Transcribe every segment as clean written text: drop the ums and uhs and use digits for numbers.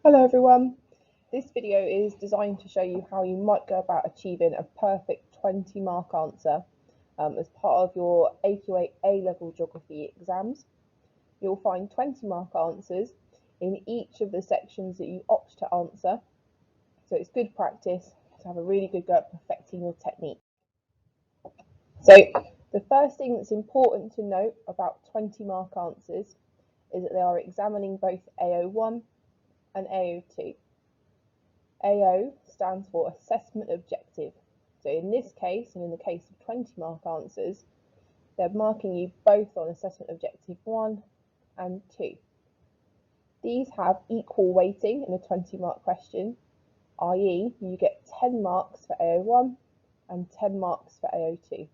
Hello everyone, this video is designed to show you how you might go about achieving a perfect 20-mark answer as part of your AQA A-Level Geography exams. You'll find 20-mark answers in each of the sections that you opt to answer, so it's good practice to have a really good go at perfecting your technique. So the first thing that's important to note about 20-mark answers is that they are examining both AO1 and AO2. AO stands for Assessment Objective. So in this case, and in the case of 20-mark answers, they're marking you both on Assessment Objective 1 and 2. These have equal weighting in a 20-mark question, i.e. you get 10 marks for AO1 and 10 marks for AO2.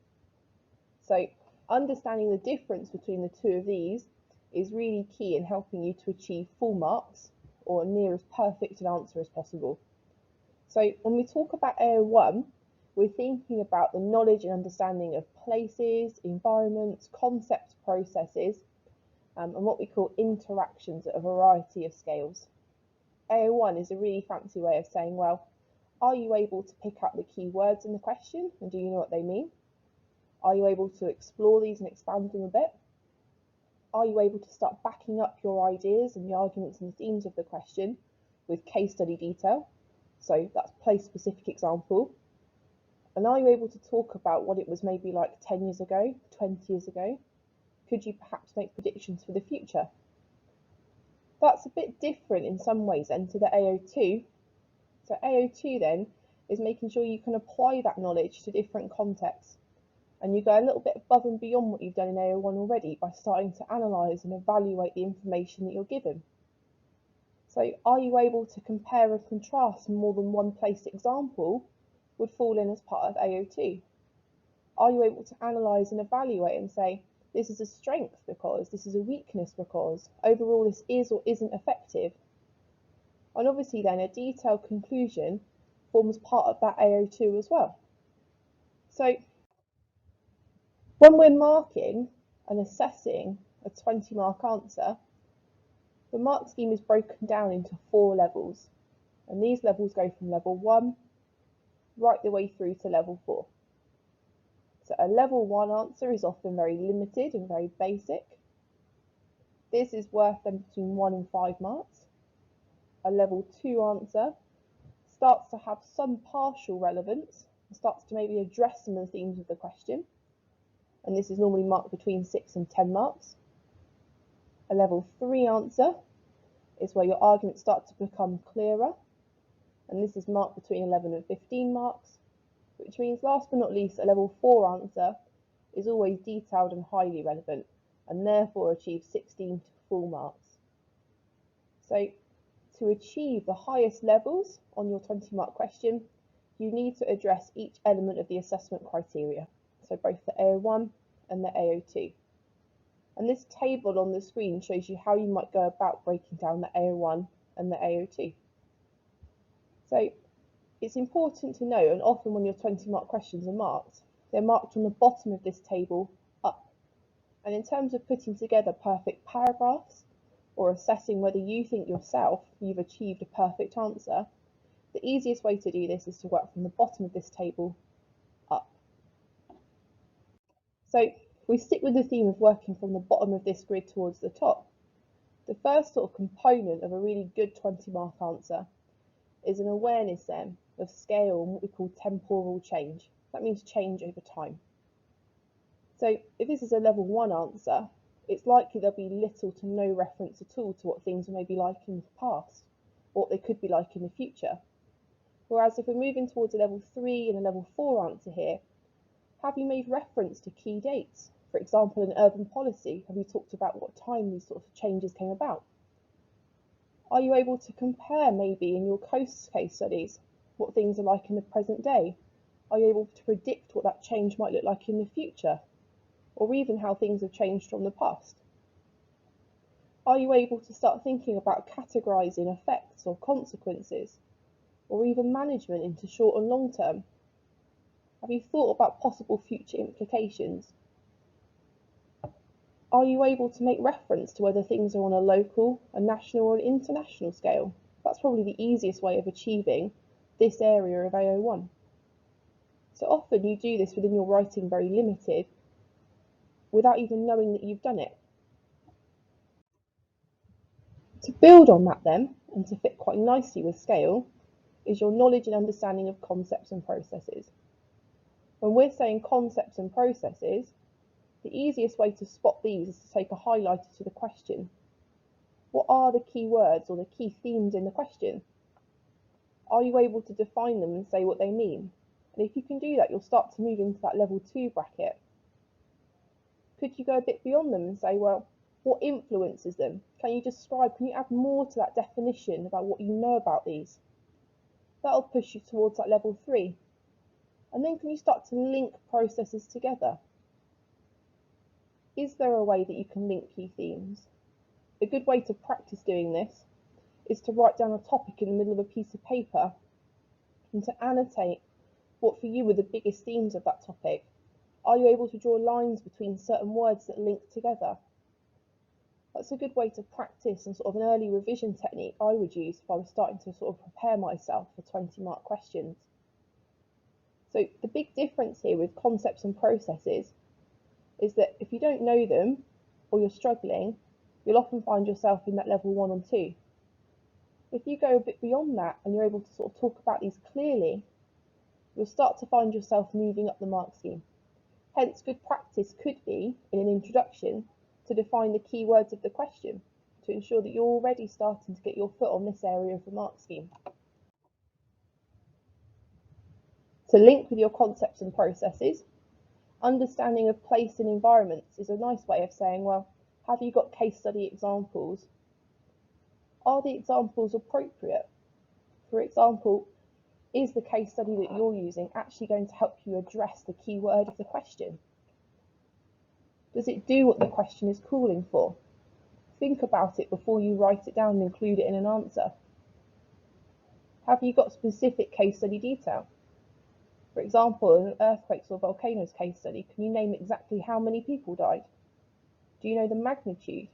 So understanding the difference between the two of these is really key in helping you to achieve full marks or near as perfect an answer as possible. So when we talk about AO1, we're thinking about the knowledge and understanding of places, environments, concepts, processes, and what we call interactions at a variety of scales. AO1 is a really fancy way of saying, well, are you able to pick up the key words in the question and do you know what they mean? Are you able to explore these and expand them a bit? Are you able to start backing up your ideas and the arguments and the themes of the question with case study detail? So that's place-specific example. And are you able to talk about what it was maybe like 10 years ago, 20 years ago? Could you perhaps make predictions for the future? That's a bit different in some ways then to the AO2. So AO2 then is making sure you can apply that knowledge to different contexts. And you go a little bit above and beyond what you've done in AO1 already by starting to analyse and evaluate the information that you're given. So are you able to compare and contrast more than one place example would fall in as part of AO2? Are you able to analyse and evaluate and say, this is a strength because, this is a weakness because, overall this is or isn't effective? And obviously then a detailed conclusion forms part of that AO2 as well. So when we're marking and assessing a 20-mark answer, the mark scheme is broken down into 4 levels, and these levels go from level 1 right the way through to level 4. So a level 1 answer is often very limited and very basic. This is worth then between 1 and 5 marks. A level 2 answer starts to have some partial relevance and starts to maybe address some of the themes of the question, and this is normally marked between 6 and 10 marks. A level 3 answer is where your arguments start to become clearer, and this is marked between 11 and 15 marks, which means last but not least, a level 4 answer is always detailed and highly relevant, and therefore achieves 16 to full marks. So to achieve the highest levels on your 20-mark question, you need to address each element of the assessment criteria, so both the AO1 and the AO2. And this table on the screen shows you how you might go about breaking down the AO1 and the AO2. So it's important to know, and often when your 20-mark questions are marked, they're marked from the bottom of this table up. And in terms of putting together perfect paragraphs or assessing whether you think yourself you've achieved a perfect answer, the easiest way to do this is to work from the bottom of this table up. So if we stick with the theme of working from the bottom of this grid towards the top, the first sort of component of a really good 20-mark answer is an awareness then of scale and what we call temporal change. That means change over time. So if this is a level 1 answer, it's likely there'll be little to no reference at all to what things may be like in the past, or what they could be like in the future. Whereas if we're moving towards a level 3 and a level 4 answer here, have you made reference to key dates? For example, in urban policy, have you talked about what time these sorts of changes came about? Are you able to compare maybe in your coast case studies what things are like in the present day? Are you able to predict what that change might look like in the future? Or even how things have changed from the past? Are you able to start thinking about categorising effects or consequences, or even management into short and long term? Have you thought about possible future implications? Are you able to make reference to whether things are on a local, a national or an international scale? That's probably the easiest way of achieving this area of AO1. So often you do this within your writing very limited without even knowing that you've done it. To build on that then, and to fit quite nicely with scale, is your knowledge and understanding of concepts and processes. When we're saying concepts and processes, the easiest way to spot these is to take a highlighter to the question. What are the key words or the key themes in the question? Are you able to define them and say what they mean? And if you can do that, you'll start to move into that level 2 bracket. Could you go a bit beyond them and say, well, what influences them? Can you add more to that definition about what you know about these? That'll push you towards that level 3. And then can you start to link processes together? Is there a way that you can link key themes? A good way to practice doing this is to write down a topic in the middle of a piece of paper and to annotate what for you were the biggest themes of that topic. Are you able to draw lines between certain words that link together? That's a good way to practice and sort of an early revision technique I would use if I was starting to sort of prepare myself for 20-mark questions. So the big difference here with concepts and processes is that if you don't know them or you're struggling, you'll often find yourself in that level 1 and 2. If you go a bit beyond that and you're able to sort of talk about these clearly, you'll start to find yourself moving up the mark scheme. Hence, good practice could be, in an introduction, to define the key words of the question, to ensure that you're already starting to get your foot on this area of the mark scheme. To link with your concepts and processes, understanding of place and environments is a nice way of saying, well, have you got case study examples? Are the examples appropriate? For example, is the case study that you're using actually going to help you address the key word of the question? Does it do what the question is calling for? Think about it before you write it down and include it in an answer. Have you got specific case study detail? For example, in an earthquakes or volcanoes case study, can you name exactly how many people died? Do you know the magnitude?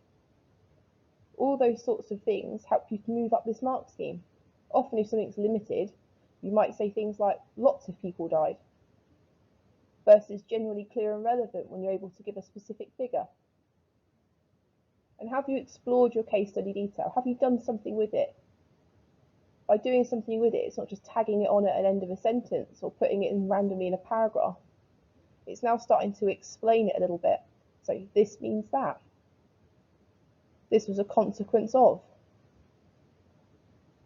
All those sorts of things help you to move up this mark scheme. Often if something's limited, you might say things like lots of people died versus generally clear and relevant when you're able to give a specific figure. And have you explored your case study detail? Have you done something with it? By doing something with it, it's not just tagging it on at an end of a sentence or putting it in randomly in a paragraph. It's now starting to explain it a little bit. So this means that. This was a consequence of.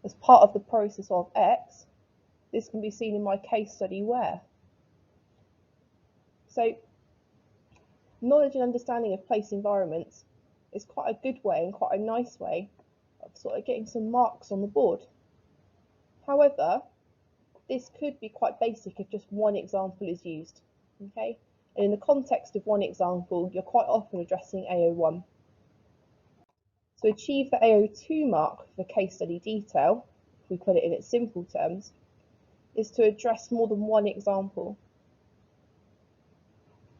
As part of the process of X, this can be seen in my case study where. So knowledge and understanding of place environments is quite a good way and quite a nice way of sort of getting some marks on the board. However, this could be quite basic if just one example is used, okay? And in the context of one example, you're quite often addressing AO1. To achieve the AO2 mark for case study detail, if we put it in its simple terms, is to address more than one example.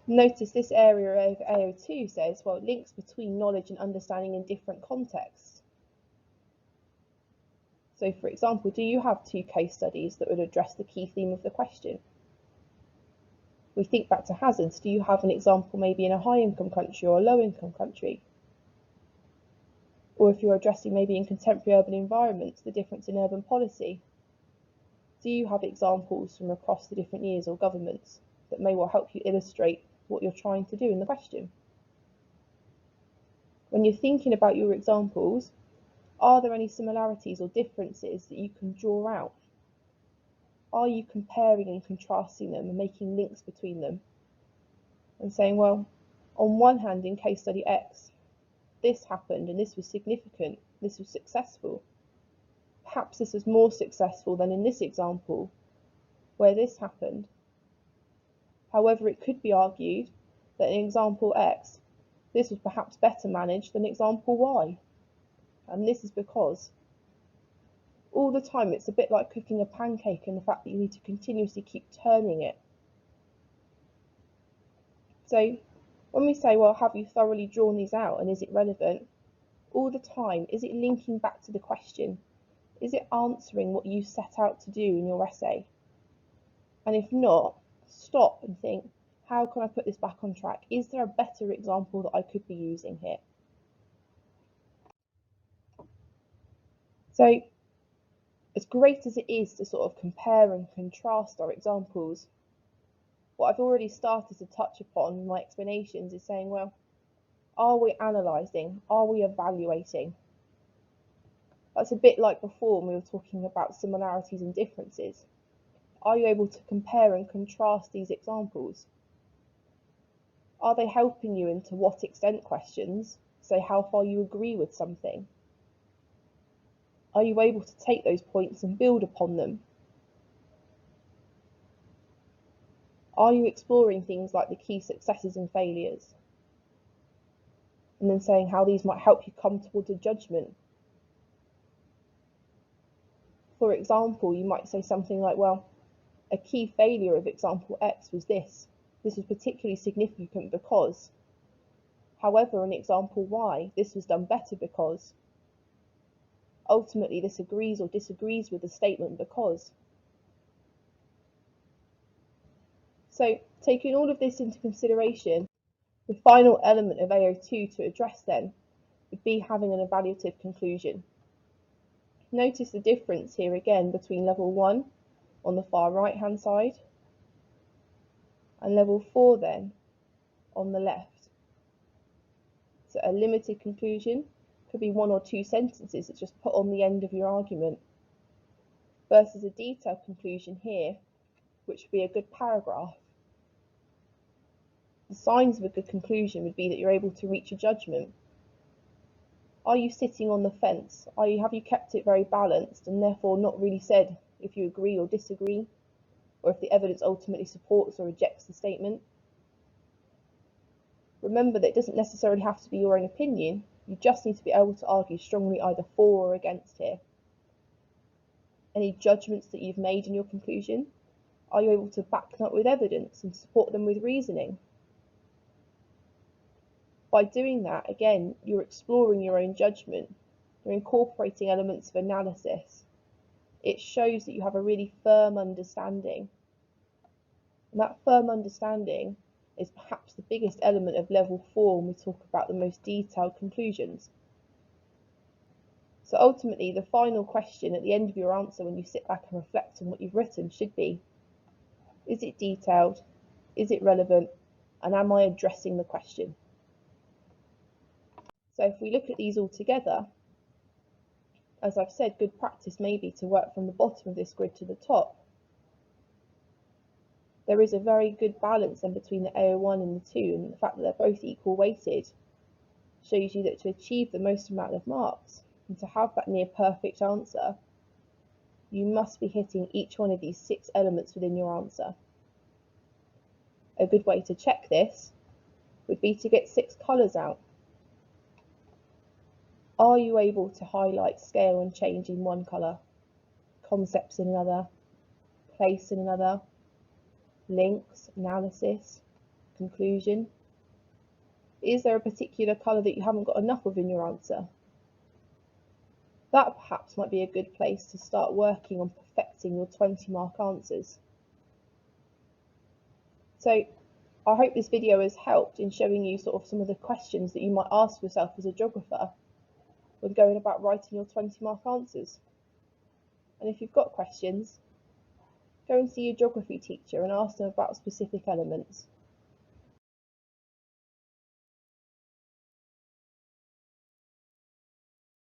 Notice this area of AO2 says, well, links between knowledge and understanding in different contexts. So for example, do you have 2 case studies that would address the key theme of the question? We think back to hazards. Do you have an example maybe in a high-income country or a low-income country? Or if you're addressing maybe in contemporary urban environments, the difference in urban policy. Do you have examples from across the different years or governments that may well help you illustrate what you're trying to do in the question? When you're thinking about your examples, are there any similarities or differences that you can draw out? Are you comparing and contrasting them and making links between them? And saying, well, on one hand, in case study X, this happened and this was significant, this was successful. Perhaps this was more successful than in this example, where this happened. However, it could be argued that in example X, this was perhaps better managed than example Y. And this is because all the time it's a bit like cooking a pancake and the fact that you need to continuously keep turning it. So when we say, well, have you thoroughly drawn these out and is it relevant? All the time, is it linking back to the question? Is it answering what you set out to do in your essay? And if not, stop and think, how can I put this back on track? Is there a better example that I could be using here? So, as great as it is to sort of compare and contrast our examples, what I've already started to touch upon in my explanations is saying, well, are we analysing? Are we evaluating? That's a bit like before when we were talking about similarities and differences. Are you able to compare and contrast these examples? Are they helping you in to what extent questions, say how far you agree with something? Are you able to take those points and build upon them? Are you exploring things like the key successes and failures? And then saying how these might help you come towards a judgment. For example, you might say something like, well, a key failure of example X was this. This was particularly significant because. However, in example Y, this was done better because. Ultimately, this agrees or disagrees with the statement because. So, taking all of this into consideration, the final element of AO2 to address then would be having an evaluative conclusion. Notice the difference here again between level 1 on the far right hand side and level 4 then on the left. So a limited conclusion could be 1 or 2 sentences that just put on the end of your argument, versus a detailed conclusion here, which would be a good paragraph. The signs of a good conclusion would be that you're able to reach a judgment. Are you sitting on the fence? Have you kept it very balanced and therefore not really said if you agree or disagree, or if the evidence ultimately supports or rejects the statement? Remember that it doesn't necessarily have to be your own opinion, you just need to be able to argue strongly either for or against here. Any judgments that you've made in your conclusion, are you able to back them up with evidence and support them with reasoning? By doing that, again, you're exploring your own judgment, you're incorporating elements of analysis. It shows that you have a really firm understanding. And that firm understanding is perhaps the biggest element of level 4 when we talk about the most detailed conclusions. So ultimately, the final question at the end of your answer when you sit back and reflect on what you've written should be, is it detailed? Is it relevant? And am I addressing the question? So if we look at these all together, as I've said, good practice may be to work from the bottom of this grid to the top. There is a very good balance then between the AO1 and the 2, and the fact that they're both equal weighted shows you that to achieve the most amount of marks and to have that near perfect answer, you must be hitting each one of these 6 elements within your answer. A good way to check this would be to get 6 colours out. Are you able to highlight scale and change in one colour, concepts in another, place in another, links, analysis, conclusion? Is there a particular colour that you haven't got enough of in your answer? That perhaps might be a good place to start working on perfecting your 20-mark answers. So I hope this video has helped in showing you sort of some of the questions that you might ask yourself as a geographer when going about writing your 20-mark answers. And if you've got questions, go and see your geography teacher and ask them about specific elements.